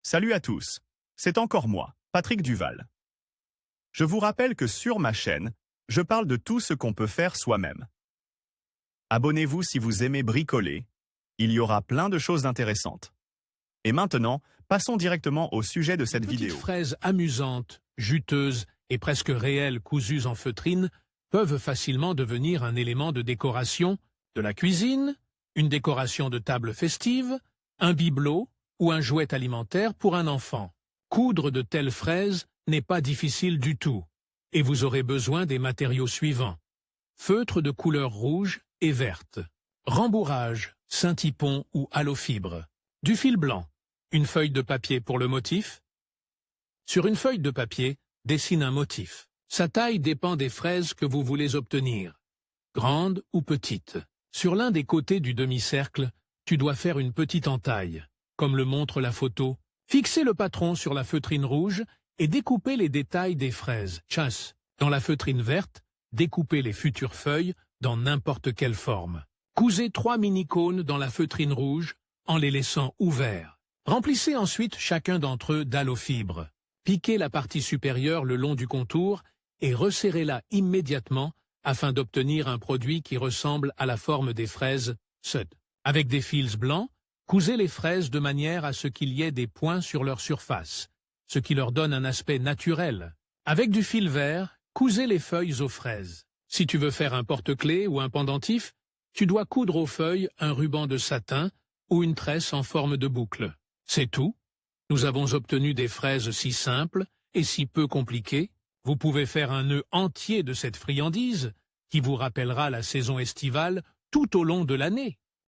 Salut à tous, c'est encore moi, Patrick Duval. Je vous rappelle que sur ma chaîne, je parle de tout ce qu'on peut faire soi-même. Abonnez-vous si vous aimez bricoler, il y aura plein de choses intéressantes. Et maintenant, passons directement au sujet de cette vidéo. Les petites fraises amusantes, juteuses et presque réelles cousues en feutrine peuvent facilement devenir un élément de décoration de la cuisine, une décoration de table festive, un bibelot ou un jouet alimentaire pour un enfant. Coudre de telles fraises n'est pas difficile du tout, et vous aurez besoin des matériaux suivants. Feutre de couleur rouge et verte. Rembourrage, Saint-Ypon ou halofibre. Du fil blanc. Une feuille de papier pour le motif. Sur une feuille de papier, dessine un motif. Sa taille dépend des fraises que vous voulez obtenir. Grande ou petite. Sur l'un des côtés du demi-cercle, tu dois faire une petite entaille, comme le montre la photo. Fixez le patron sur la feutrine rouge et découpez les détails des fraises. Chasse. Dans la feutrine verte, découpez les futures feuilles dans n'importe quelle forme. Cousez 3 mini-cônes dans la feutrine rouge en les laissant ouverts. Remplissez ensuite chacun d'entre eux d'halofibre. Piquez la partie supérieure le long du contour et resserrez-la immédiatement afin d'obtenir un produit qui ressemble à la forme des fraises Sud. Avec des fils blancs, cousez les fraises de manière à ce qu'il y ait des points sur leur surface, ce qui leur donne un aspect naturel. Avec du fil vert, cousez les feuilles aux fraises. Si tu veux faire un porte-clés ou un pendentif, tu dois coudre aux feuilles un ruban de satin ou une tresse en forme de boucle. C'est tout. Nous avons obtenu des fraises si simples et si peu compliquées. Vous pouvez faire un nœud entier de cette friandise qui vous rappellera la saison estivale tout au long de l'année.